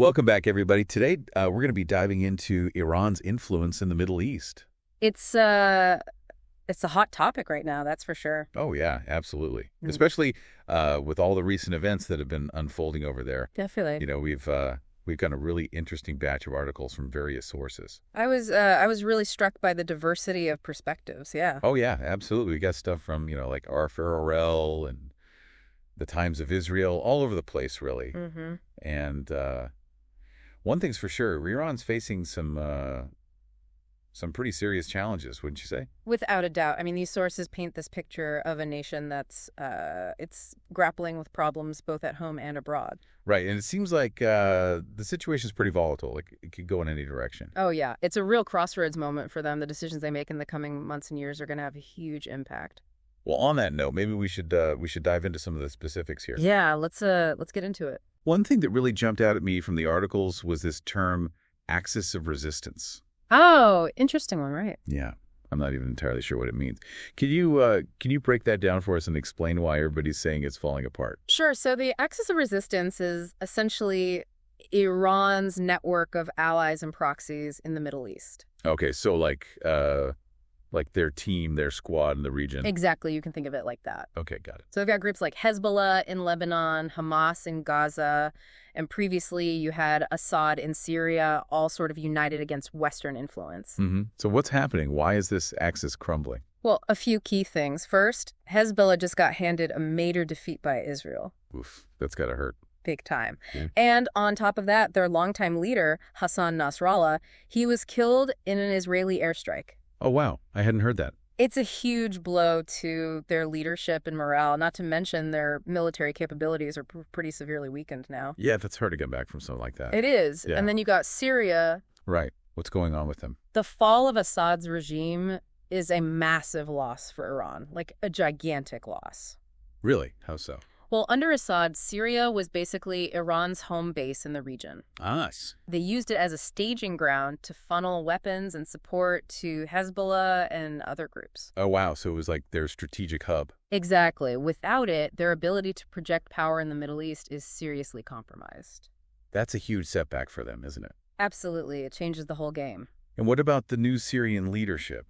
Welcome back, everybody. Today, we're going to be diving into Iran's influence in the Middle East. It's uh it's a hot topic right now, that's for sure. Oh, yeah, absolutely. Mm, Especially with all the recent events that have been unfolding over there. definitely. We've got a really interesting batch of articles from various sources. I was really struck by the diversity of perspectives. Yeah. Oh, yeah, absolutely. We got stuff from, like Arthur Orel and the Times of Israel, all over the place, really. Mm-hmm. And one thing's for sure, Iran's facing some pretty serious challenges, wouldn't you say? Without a doubt. I mean, these sources paint this picture of a nation that's it's grappling with problems both at home and abroad. Right, and it seems like the situation is pretty volatile. It could go in any direction. Oh yeah, it's a real crossroads moment for them. The decisions they make in the coming months and years are going to have a huge impact. Well, on that note, maybe we should dive into some of the specifics here. Yeah, let's get into it. One thing that really jumped out at me from the articles was this term axis of resistance. Oh, interesting one, right? Yeah, I'm not even entirely sure what it means. Can you break that down for us and explain why everybody's saying it's falling apart? Sure. So the axis of resistance is essentially Iran's network of allies and proxies in the Middle East. Okay, so like their team, their squad in the region. Exactly. You can think of it like that. Okay, got it. So they've got groups like Hezbollah in Lebanon, Hamas in Gaza, and previously you had Assad in Syria, all sort of united against Western influence. So what's happening? Why is this axis crumbling? Well, a few key things. First, Hezbollah just got handed a major defeat by Israel. Oof, that's gotta hurt. Big time. Yeah. And on top of that, their longtime leader, Hassan Nasrallah, he was killed in an Israeli airstrike. Oh, wow. I hadn't heard that. It's a huge blow to their leadership and morale, not to mention their military capabilities are pretty severely weakened now. Yeah, that's hard to get back from something like that. It is. Yeah. And then you got Syria. Right. What's going on with them? The fall of Assad's regime is a massive loss for Iran, like a gigantic loss. Really? How so? Well, under Assad, Syria was basically Iran's home base in the region. Us. They used it as a staging ground to funnel weapons and support to Hezbollah and other groups. Oh, wow. So it was like their strategic hub. Exactly. Without it, their ability to project power in the Middle East is seriously compromised. That's a huge setback for them, isn't it? Absolutely. It changes the whole game. And what about the new Syrian leadership?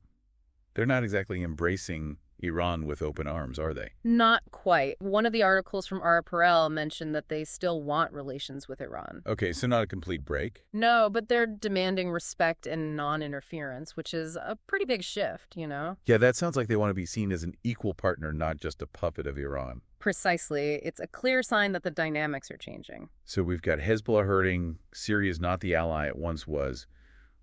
They're not exactly embracing Iran with open arms, are they? Not quite. One of the articles from Ara Perel mentioned that they still want relations with Iran. Okay, so not a complete break. No, but they're demanding respect and non-interference, which is a pretty big shift, you know? Yeah, that sounds like they want to be seen as an equal partner, not just a puppet of Iran. Precisely. It's a clear sign that the dynamics are changing. So we've got Hezbollah hurting. Syria's not the ally it once was.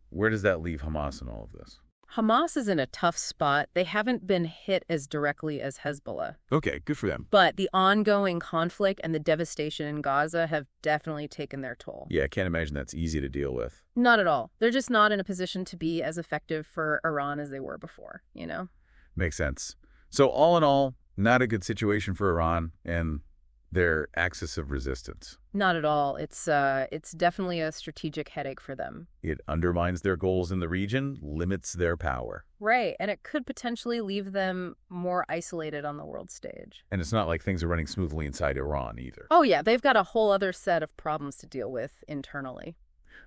Where does that leave Hamas in all of this? Hamas is in a tough spot. They haven't been hit as directly as Hezbollah. Okay, good for them. But the ongoing conflict and the devastation in Gaza have definitely taken their toll. Yeah, I can't imagine that's easy to deal with. Not at all. They're just not in a position to be as effective for Iran as they were before, you know? Makes sense. So all in all, not a good situation for Iran and their axis of resistance. Not at all. It's definitely a strategic headache for them. It undermines their goals in the region, limits their power. Right, and it could potentially leave them more isolated on the world stage. And it's not like things are running smoothly inside Iran either. Oh yeah, they've got a whole other set of problems to deal with internally.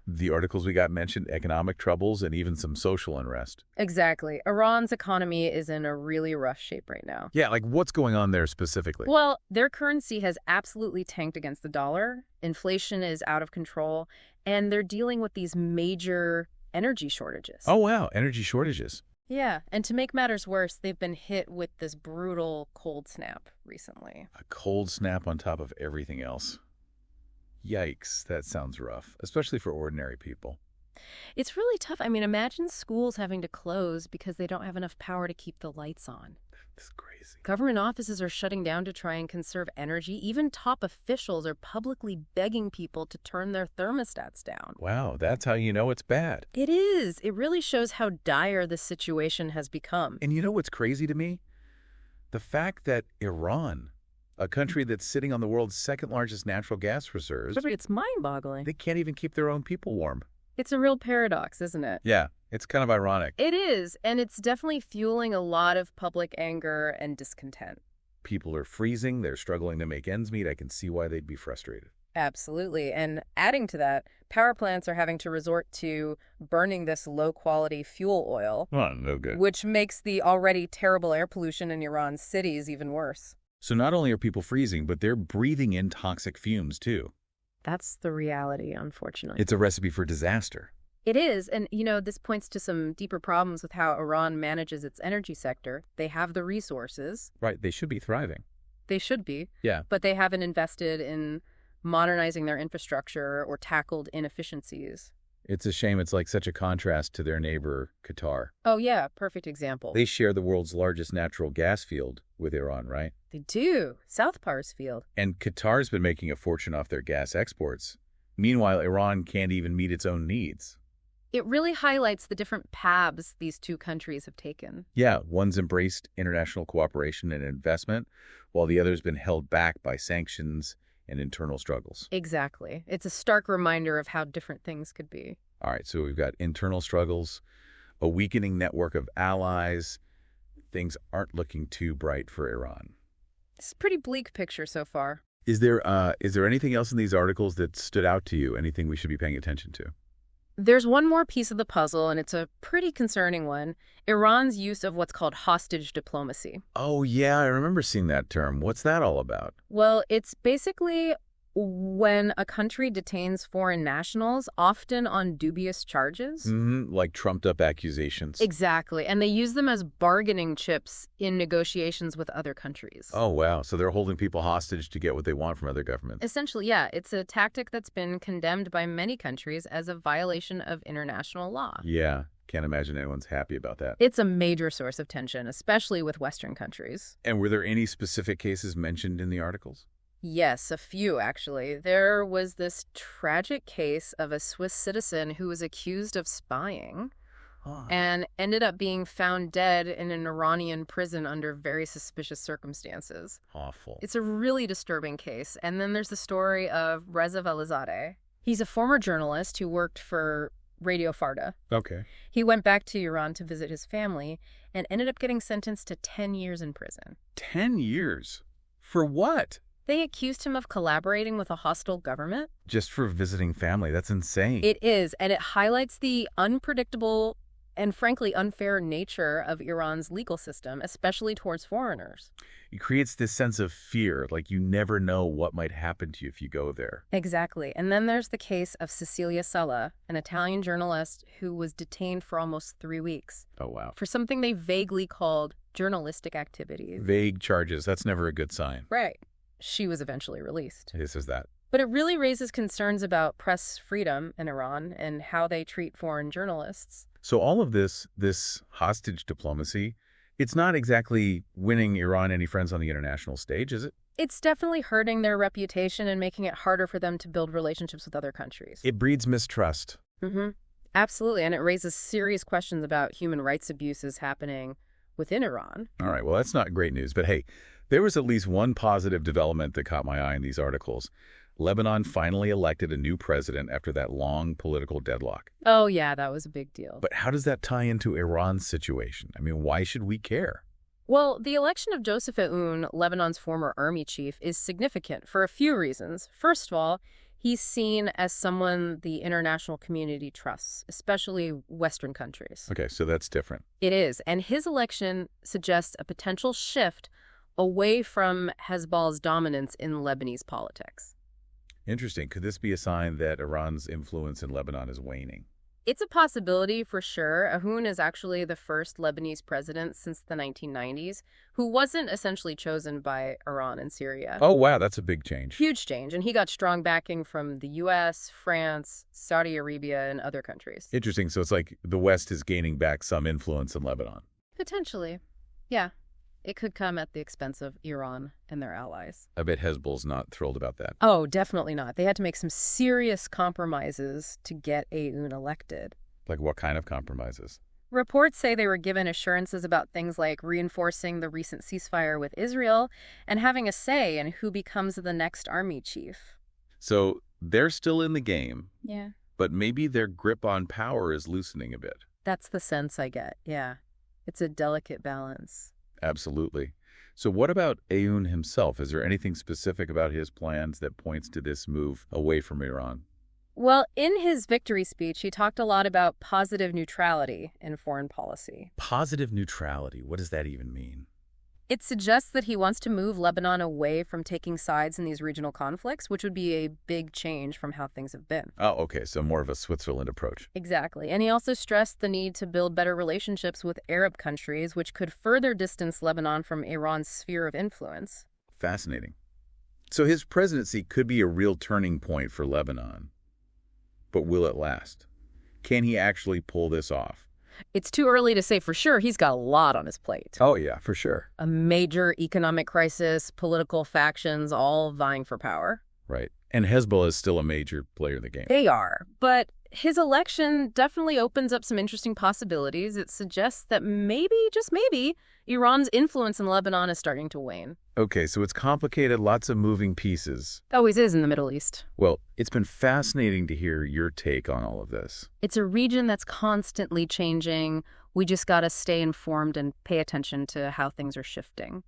The articles we got mentioned economic troubles and even some social unrest. Exactly. Iran's economy is in a really rough shape right now. Yeah, like what's going on there specifically? Well, their currency has absolutely tanked against the dollar. Inflation is out of control, and they're dealing with these major energy shortages. Oh, wow, energy shortages. Yeah, and to make matters worse, they've been hit with this brutal cold snap recently. A cold snap on top of everything else. Yikes, that sounds rough, especially for ordinary people. It's really tough. I mean, imagine schools having to close because they don't have enough power to keep the lights on. It's crazy. Government offices are shutting down to try and conserve energy. Even top officials are publicly begging people to turn their thermostats down. Wow, that's how you know it's bad. It is. It really shows how dire this situation has become. And you know what's crazy to me? The fact that Iran, a country that's sitting on the world's second largest natural gas reserves, It's mind-boggling. they can't even keep their own people warm. It's a real paradox, isn't it? Yeah, it's kind of ironic. It is, and it's definitely fueling a lot of public anger and discontent. People are freezing, they're struggling to make ends meet. I can see why they'd be frustrated. Absolutely. And adding to that, power plants are having to resort to burning this low-quality fuel oil, Oh, no good. which makes the already terrible air pollution in Iran's cities even worse. So not only are people freezing, but they're breathing in toxic fumes, too. That's the reality, unfortunately. It's a recipe for disaster. It is, and this points to some deeper problems with how Iran manages its energy sector. They have the resources. Right, they should be thriving. They should be. Yeah. But they haven't invested in modernizing their infrastructure or tackled inefficiencies. It's a shame. It's like such a contrast to their neighbor, Qatar. Oh, yeah, perfect example. They share the world's largest natural gas field with Iran, right? They do. South Pars Field. And Qatar's been making a fortune off their gas exports. Meanwhile, Iran can't even meet its own needs. It really highlights the different paths these two countries have taken. Yeah, one's embraced international cooperation and investment, while the other's been held back by sanctions and internal struggles. Exactly. It's a stark reminder of how different things could be. All right, so we've got internal struggles, a weakening network of allies. Things aren't looking too bright for Iran. It's a pretty bleak picture so far. Is there anything else in these articles that stood out to you? Anything we should be paying attention to? There's one more piece of the puzzle, and it's a pretty concerning one. Iran's use of what's called hostage diplomacy. Oh, yeah, I remember seeing that term. What's that all about? Well, it's basically when a country detains foreign nationals, often on dubious charges. Like trumped-up accusations. Exactly, and they use them as bargaining chips in negotiations with other countries. Oh, wow. So they're holding people hostage to get what they want from other governments. Essentially, yeah, it's a tactic that's been condemned by many countries as a violation of international law. Yeah, can't imagine anyone's happy about that. It's a major source of tension, especially with Western countries. And were there any specific cases mentioned in the articles? Yes, a few, actually. There was this tragic case of a Swiss citizen who was accused of spying and ended up being found dead in an Iranian prison under very suspicious circumstances. Awful. It's a really disturbing case. And then there's the story of Reza Velizadeh. He's a former journalist who worked for Radio Farda. Okay. He went back to Iran to visit his family and ended up getting sentenced to 10 years in prison. 10 years? For what? They accused him of collaborating with a hostile government. Just for visiting family. That's insane. It is, and it highlights the unpredictable and frankly unfair nature of Iran's legal system, especially towards foreigners. It creates this sense of fear, like you never know what might happen to you if you go there. Exactly. And then there's the case of Cecilia Sala, an Italian journalist who was detained for almost 3 weeks. Oh, wow. For something they vaguely called journalistic activities. Vague charges. That's never a good sign. Right. She was eventually released. This is that. But it really raises concerns about press freedom in Iran and how they treat foreign journalists. So all of this hostage diplomacy, it's not exactly winning Iran any friends on the international stage, is it? It's definitely hurting their reputation and making it harder for them to build relationships with other countries. It breeds mistrust. Absolutely, and it raises serious questions about human rights abuses happening within Iran. All right, well, that's not great news, but hey, there was at least one positive development that caught my eye in these articles. Lebanon finally elected a new president after that long political deadlock. Oh, yeah, that was a big deal. But how does that tie into Iran's situation? I mean, why should we care? Well, the election of Joseph Aoun, Lebanon's former army chief, is significant for a few reasons. First of all, he's seen as someone the international community trusts, especially Western countries. Okay, so that's different. It is, and his election suggests a potential shift away from Hezbollah's dominance in Lebanese politics. Interesting. Could this be a sign that Iran's influence in Lebanon is waning? It's a possibility for sure. Aoun is actually the first Lebanese president since the 1990s who wasn't essentially chosen by Iran and Syria. Oh, wow, that's a big change. Huge change, and he got strong backing from the U.S., France, Saudi Arabia, and other countries. Interesting. So it's like the West is gaining back some influence in Lebanon. Potentially. Yeah. It could come at the expense of Iran and their allies. I bet Hezbollah's not thrilled about that. Oh, definitely not. They had to make some serious compromises to get Aoun elected. Like what kind of compromises? Reports say they were given assurances about things like reinforcing the recent ceasefire with Israel and having a say in who becomes the next army chief. So they're still in the game. Yeah. But maybe their grip on power is loosening a bit. That's the sense I get, yeah. It's a delicate balance. Absolutely. So what about Aoun himself? Is there anything specific about his plans that points to this move away from Iran? Well, in his victory speech, he talked a lot about positive neutrality in foreign policy. Positive neutrality. What does that even mean? It suggests that he wants to move Lebanon away from taking sides in these regional conflicts, which would be a big change from how things have been. Oh, okay. So more of a Switzerland approach. Exactly. And he also stressed the need to build better relationships with Arab countries, which could further distance Lebanon from Iran's sphere of influence. Fascinating. So his presidency could be a real turning point for Lebanon. But will it last? Can he actually pull this off? It's too early to say for sure. He's got a lot on his plate. Oh, yeah, for sure. A major economic crisis, political factions all vying for power. Right. And Hezbollah is still a major player in the game. They are. But his election definitely opens up some interesting possibilities. It suggests that maybe, just maybe, Iran's influence in Lebanon is starting to wane. Okay, so it's complicated, lots of moving pieces. It always is in the Middle East. Well, it's been fascinating to hear your take on all of this. It's a region that's constantly changing. We just got to stay informed and pay attention to how things are shifting.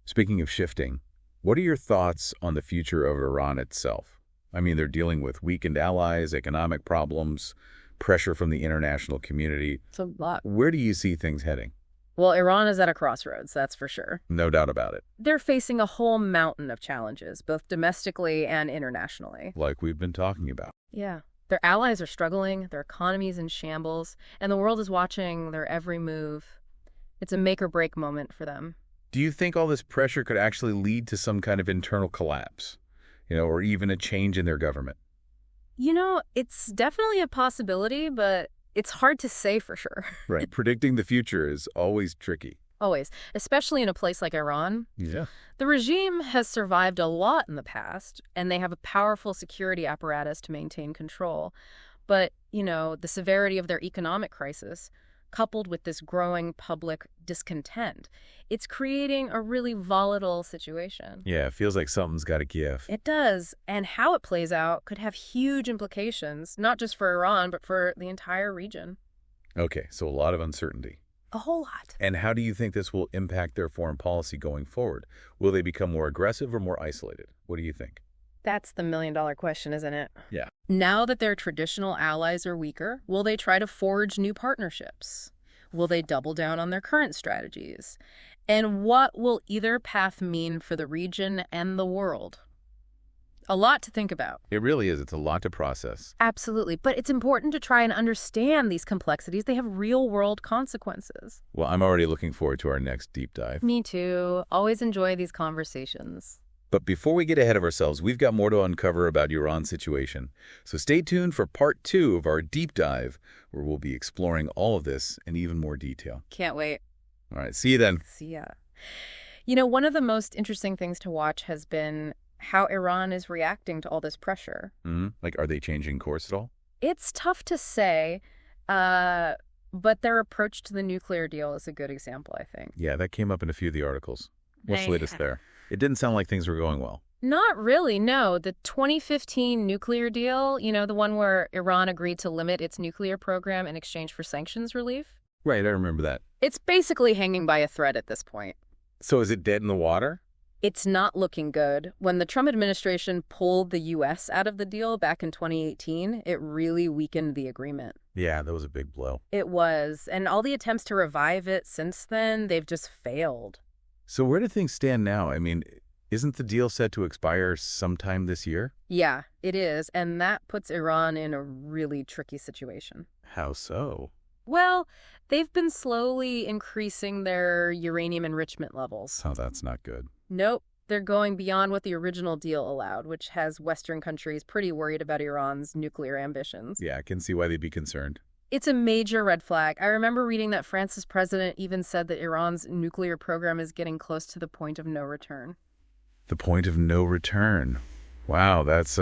Speaking of shifting, what are your thoughts on the future of Iran itself? I mean, they're dealing with weakened allies, economic problems, pressure from the international community. It's a lot. Where do you see things heading? Well, Iran is at a crossroads, that's for sure. No doubt about it. They're facing a whole mountain of challenges, both domestically and internationally. Like we've been talking about. Yeah. Their allies are struggling, their economy's in shambles, and the world is watching their every move. It's a make-or-break moment for them. Do you think all this pressure could actually lead to some kind of internal collapse, or even a change in their government? It's definitely a possibility, but it's hard to say for sure. Right. Predicting the future is always tricky. Always, especially in a place like Iran. Yeah. The regime has survived a lot in the past, and they have a powerful security apparatus to maintain control. But, the severity of their economic crisis, coupled with this growing public discontent, it's creating a really volatile situation. Yeah, it feels like something's got to give. It does. And how it plays out could have huge implications, not just for Iran, but for the entire region. Okay, so a lot of uncertainty. A whole lot. And how do you think this will impact their foreign policy going forward? Will they become more aggressive or more isolated? What do you think? That's the million-dollar question, isn't it? Yeah. Now that their traditional allies are weaker, will they try to forge new partnerships? Will they double down on their current strategies? And what will either path mean for the region and the world? A lot to think about. It really is. It's a lot to process. Absolutely. But it's important to try and understand these complexities. They have real-world consequences. Well, I'm already looking forward to our next deep dive. Me too. Always enjoy these conversations. But before we get ahead of ourselves, we've got more to uncover about Iran's situation. So stay tuned for part 2 of our deep dive, where we'll be exploring all of this in even more detail. Can't wait. All right, see you then. See ya. One of the most interesting things to watch has been how Iran is reacting to all this pressure. Like, are they changing course at all? It's tough to say, but their approach to the nuclear deal is a good example, I think. Yeah, that came up in a few of the articles. What's the latest there? It didn't sound like things were going well. Not really, no. The 2015 nuclear deal, the one where Iran agreed to limit its nuclear program in exchange for sanctions relief? Right, I remember that. It's basically hanging by a thread at this point. So is it dead in the water? It's not looking good. When the Trump administration pulled the U.S. out of the deal back in 2018, it really weakened the agreement. Yeah, that was a big blow. It was. And all the attempts to revive it since then, they've just failed. So where do things stand now? I mean, isn't the deal set to expire sometime this year? Yeah, it is. And that puts Iran in a really tricky situation. How so? Well, they've been slowly increasing their uranium enrichment levels. Oh, that's not good. Nope. They're going beyond what the original deal allowed, which has Western countries pretty worried about Iran's nuclear ambitions. Yeah, I can see why they'd be concerned. It's a major red flag. I remember reading that France's president even said that Iran's nuclear program is getting close to the point of no return. The point of no return. Wow, that's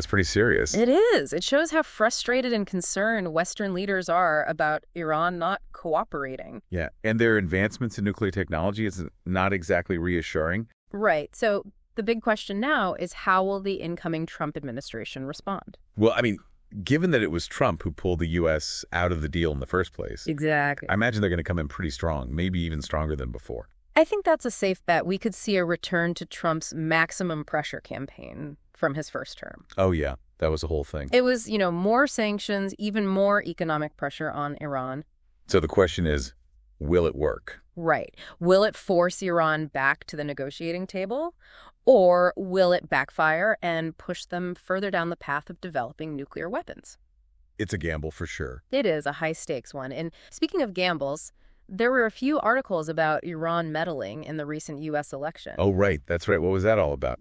pretty serious. It is. It shows how frustrated and concerned Western leaders are about Iran not cooperating. Yeah, and their advancements in nuclear technology is not exactly reassuring. Right. So the big question now is, how will the incoming Trump administration respond? Well, I mean, given that it was Trump who pulled the U.S. out of the deal in the first place, Exactly. I imagine they're going to come in pretty strong, maybe even stronger than before. I think that's a safe bet. We could see a return to Trump's maximum pressure campaign from his first term. Oh, yeah. That was the whole thing. It was, more sanctions, even more economic pressure on Iran. So the question is, will it work? Right. Will it force Iran back to the negotiating table? Or will it backfire and push them further down the path of developing nuclear weapons? It's a gamble for sure. It is a high-stakes one. And speaking of gambles, there were a few articles about Iran meddling in the recent U.S. election. Oh, right. That's right. What was that all about?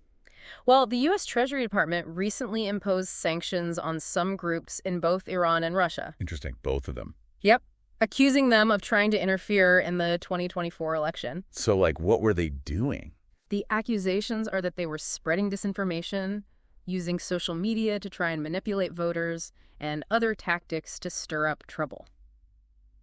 Well, the U.S. Treasury Department recently imposed sanctions on some groups in both Iran and Russia. Interesting. Both of them. Yep. Accusing them of trying to interfere in the 2024 election. So, what were they doing? The accusations are that they were spreading disinformation, using social media to try and manipulate voters, and other tactics to stir up trouble.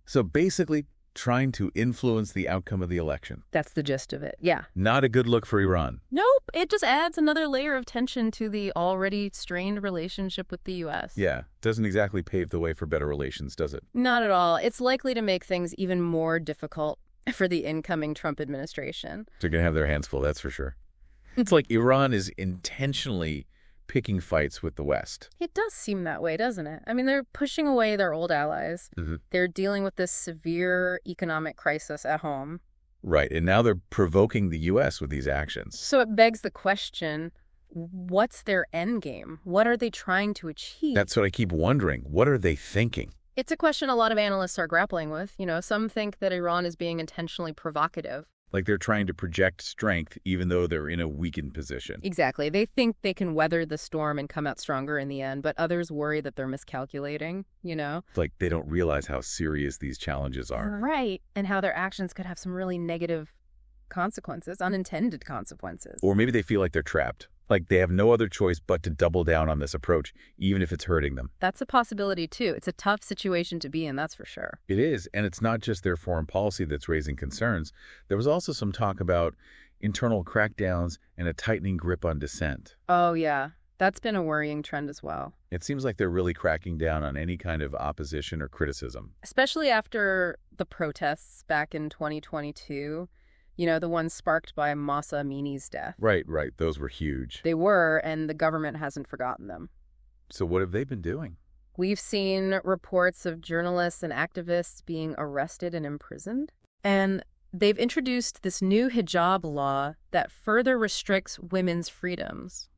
So basically, trying to influence the outcome of the election. That's the gist of it, yeah. Not a good look for Iran. Nope, it just adds another layer of tension to the already strained relationship with the U.S. Yeah, doesn't exactly pave the way for better relations, does it? Not at all. It's likely to make things even more difficult for the incoming Trump administration. They're going to have their hands full, that's for sure. It's like Iran is intentionally picking fights with the West. It does seem that way, doesn't it? I mean, they're pushing away their old allies. Mm-hmm. They're dealing with this severe economic crisis at home. Right, and now they're provoking the U.S. with these actions. So it begs the question, what's their end game? What are they trying to achieve? That's what I keep wondering. What are they thinking? It's a question a lot of analysts are grappling with. Some think that Iran is being intentionally provocative. Like they're trying to project strength even though they're in a weakened position. Exactly. They think they can weather the storm and come out stronger in the end, but others worry that they're miscalculating, Like they don't realize how serious these challenges are. Right. And how their actions could have some really negative consequences, unintended consequences. Or maybe they feel like they're trapped. Like they have no other choice but to double down on this approach, even if it's hurting them. That's a possibility, too. It's a tough situation to be in, that's for sure. It is, and it's not just their foreign policy that's raising concerns. There was also some talk about internal crackdowns and a tightening grip on dissent. Oh, yeah. That's been a worrying trend as well. It seems like they're really cracking down on any kind of opposition or criticism. Especially after the protests back in 2022. The ones sparked by Mahsa Amini's death. Right. Those were huge. They were, and the government hasn't forgotten them. So what have they been doing? We've seen reports of journalists and activists being arrested and imprisoned. And they've introduced this new hijab law that further restricts women's freedoms.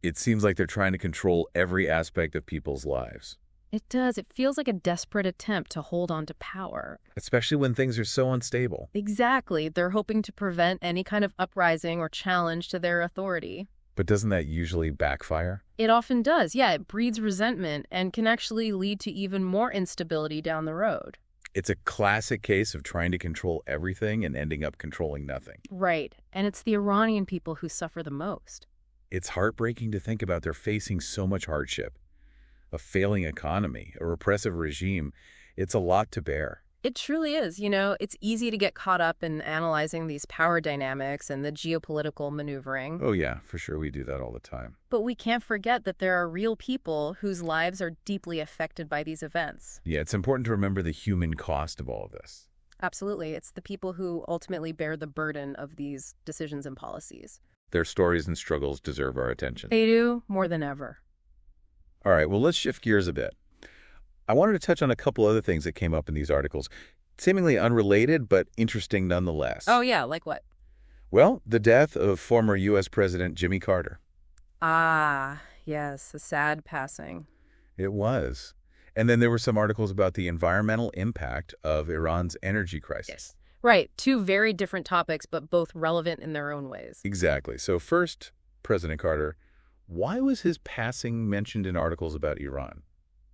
It seems like they're trying to control every aspect of people's lives. It does. It feels like a desperate attempt to hold on to power. Especially when things are so unstable. Exactly. They're hoping to prevent any kind of uprising or challenge to their authority. But doesn't that usually backfire? It often does. Yeah, it breeds resentment and can actually lead to even more instability down the road. It's a classic case of trying to control everything and ending up controlling nothing. Right. And it's the Iranian people who suffer the most. It's heartbreaking to think about. They're facing so much hardship. A failing economy, a repressive regime. It's a lot to bear. It truly is. It's easy to get caught up in analyzing these power dynamics and the geopolitical maneuvering. Oh, yeah, for sure. We do that all the time. But we can't forget that there are real people whose lives are deeply affected by these events. Yeah, it's important to remember the human cost of all of this. Absolutely. It's the people who ultimately bear the burden of these decisions and policies. Their stories and struggles deserve our attention. They do, more than ever. All right, well, let's shift gears a bit. I wanted to touch on a couple other things that came up in these articles, seemingly unrelated, but interesting nonetheless. Oh, yeah, like what? Well, the death of former U.S. President Jimmy Carter. Ah, yes, a sad passing. It was. And then there were some articles about the environmental impact of Iran's energy crisis. Yes. Right, two very different topics, but both relevant in their own ways. Exactly. So first, President Carter. Why was his passing mentioned in articles about Iran?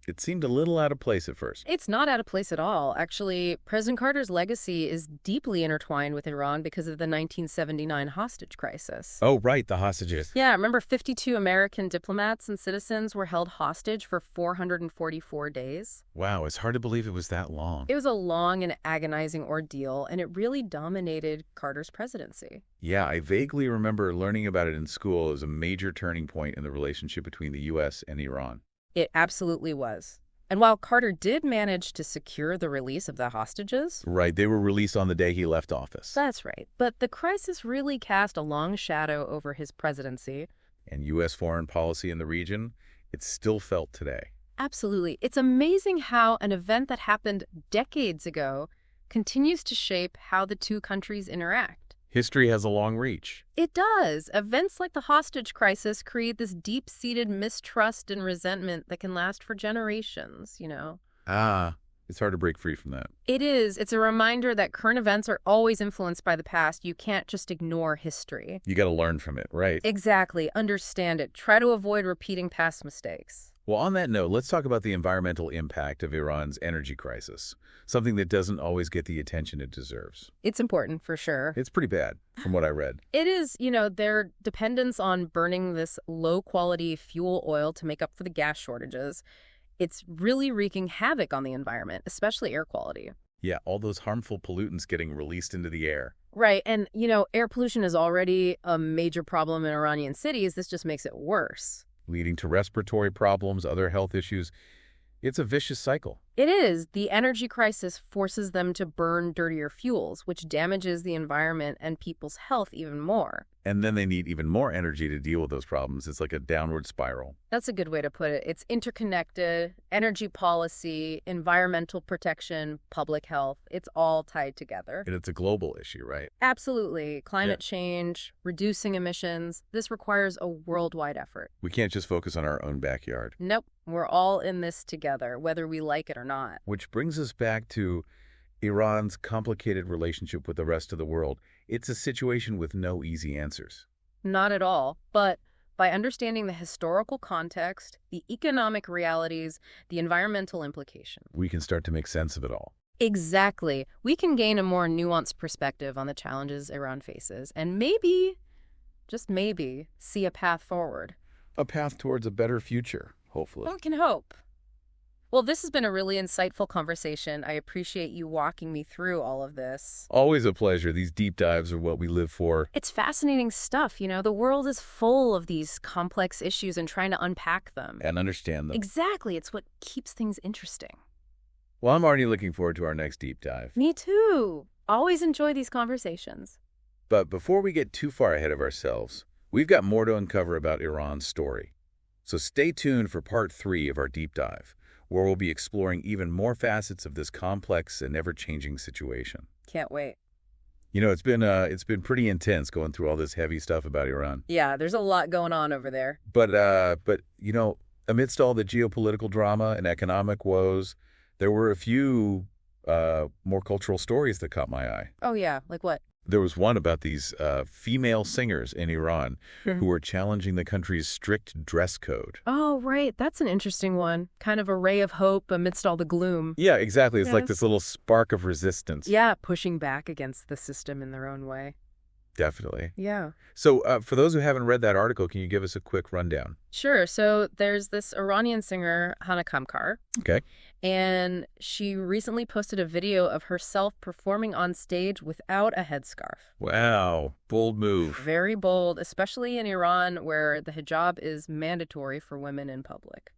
It seemed a little out of place at first. It's not out of place at all. Actually, President Carter's legacy is deeply intertwined with Iran because of the 1979 hostage crisis. Oh, right, the hostages. Yeah, remember 52 American diplomats and citizens were held hostage for 444 days? Wow, it's hard to believe it was that long. It was a long and agonizing ordeal, and it really dominated Carter's presidency. Yeah, I vaguely remember learning about it in school as a major turning point in the relationship between the U.S. and Iran. It absolutely was. And while Carter did manage to secure the release of the hostages, Right, they were released on the day he left office. that's right, but the crisis really cast a long shadow over his presidency. And U.S. foreign policy in the region, it's still felt today. Absolutely. It's amazing how an event that happened decades ago continues to shape how the two countries interact. History has a long reach. It does. Events like the hostage crisis create this deep-seated mistrust and resentment that can last for generations, It's hard to break free from that. It is. It's a reminder that current events are always influenced by the past. You can't just ignore history. You got to learn from it, right? Exactly. Understand it. Try to avoid repeating past mistakes. Well, on that note, let's talk about the environmental impact of Iran's energy crisis, something that doesn't always get the attention it deserves. It's important, for sure. It's pretty bad, from what I read. It is, their dependence on burning this low-quality fuel oil to make up for the gas shortages. It's really wreaking havoc on the environment, especially air quality. Yeah, all those harmful pollutants getting released into the air. Right, and, air pollution is already a major problem in Iranian cities. This just makes it worse. Leading to respiratory problems, other health issues. It's a vicious cycle. It is. The energy crisis forces them to burn dirtier fuels, which damages the environment and people's health even more. And then they need even more energy to deal with those problems. It's like a downward spiral. That's a good way to put it. It's interconnected, energy policy, environmental protection, public health. It's all tied together. And it's a global issue, right? Absolutely. Climate change, reducing emissions. This requires a worldwide effort. We can't just focus on our own backyard. Nope. We're all in this together, whether we like it or not. Which brings us back to Iran's complicated relationship with the rest of the world. It's a situation with no easy answers. Not at all. But by understanding the historical context, the economic realities, the environmental implications, We can start to make sense of it all. exactly, we can gain a more nuanced perspective on the challenges Iran faces and maybe, just maybe, see a path forward. A path towards a better future, hopefully. We can hope. Well, this has been a really insightful conversation. I appreciate you walking me through all of this. Always a pleasure. These deep dives are what we live for. It's fascinating stuff, The world is full of these complex issues and trying to unpack them. And understand them. Exactly. It's what keeps things interesting. Well, I'm already looking forward to our next deep dive. Me too. Always enjoy these conversations. But before we get too far ahead of ourselves, we've got more to uncover about Iran's story. So stay tuned for part 3 of our deep dive, where we'll be exploring even more facets of this complex and ever-changing situation. Can't wait. It's been pretty intense going through all this heavy stuff about Iran. Yeah, there's a lot going on over there. But amidst all the geopolitical drama and economic woes, there were a few more cultural stories that caught my eye. Oh, yeah. Like what? There was one about these female singers in Iran who were challenging the country's strict dress code. Oh, right. That's an interesting one. Kind of a ray of hope amidst all the gloom. Yeah, exactly. It's like Yes. this little spark of resistance. Yeah, pushing back against the system in their own way. Definitely. Yeah. So for those who haven't read that article, can you give us a quick rundown? Sure. So there's this Iranian singer, Hana Kamkar, Okay. and she recently posted a video of herself performing on stage without a headscarf. Wow. Bold move. Very bold, especially in Iran, where the hijab is mandatory for women in public.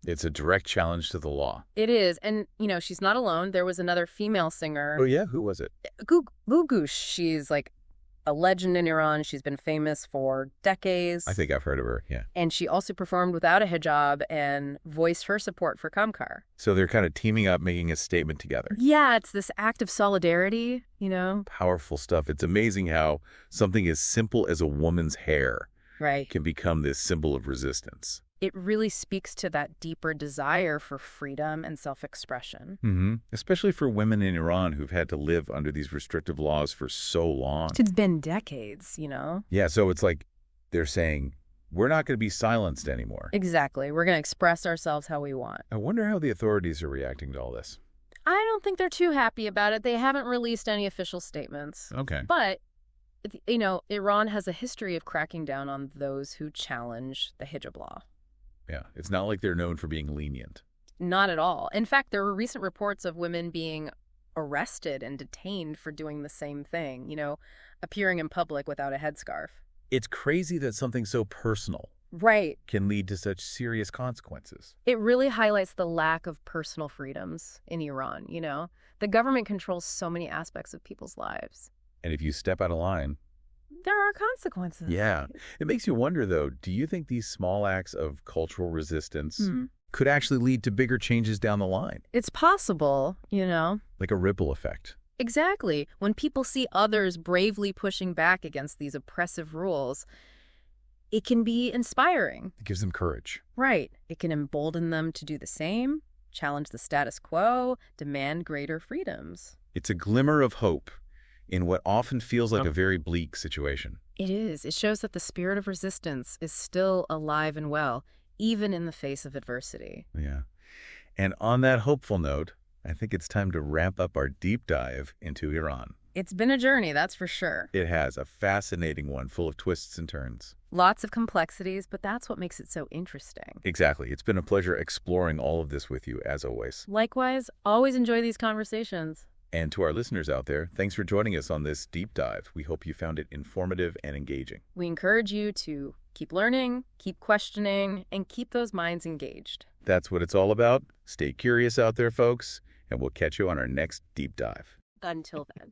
It's a direct challenge to the law. It is. And, she's not alone. There was another female singer, Oh, yeah? Who was it? Gugush. She's like a legend in Iran. She's been famous for decades. I think I've heard of her, yeah. And she also performed without a hijab and voiced her support for Kamkar. So they're kind of teaming up, making a statement together. Yeah, it's this act of solidarity, Powerful stuff. It's amazing how something as simple as a woman's hair Right. can become this symbol of resistance. It really speaks to that deeper desire for freedom and self-expression. Mm-hmm. Especially for women in Iran who've had to live under these restrictive laws for so long. It's been decades, Yeah, so it's like they're saying, we're not going to be silenced anymore. Exactly. We're going to express ourselves how we want. I wonder how the authorities are reacting to all this. I don't think they're too happy about it. They haven't released any official statements. Okay. But, Iran has a history of cracking down on those who challenge the hijab law. Yeah, it's not like they're known for being lenient. Not at all. In fact, there were recent reports of women being arrested and detained for doing the same thing, appearing in public without a headscarf. It's crazy that something so personal, Right. can lead to such serious consequences. It really highlights the lack of personal freedoms in Iran, you know? The government controls so many aspects of people's lives. And if you step out of line, There are consequences. yeah. It makes you wonder, though, do you think these small acts of cultural resistance Hmm. could actually lead to bigger changes down the line, It's possible, you know? like a ripple effect? Exactly. When people see others bravely pushing back against these oppressive rules, it can be inspiring. It gives them courage. Right. It can embolden them to do the same, challenge the status quo, demand greater freedoms. It's a glimmer of hope in what often feels like a very bleak situation. It is. It shows that the spirit of resistance is still alive and well, even in the face of adversity. Yeah. And on that hopeful note, I think it's time to wrap up our deep dive into Iran. It's been a journey, that's for sure. It has a fascinating one full of twists and turns. Lots of complexities, but that's what makes it so interesting. Exactly. It's been a pleasure exploring all of this with you, as always. Likewise, always enjoy these conversations. And to our listeners out there, thanks for joining us on this deep dive. We hope you found it informative and engaging. We encourage you to keep learning, keep questioning, and keep those minds engaged. That's what it's all about. Stay curious out there, folks, and we'll catch you on our next deep dive. Until then.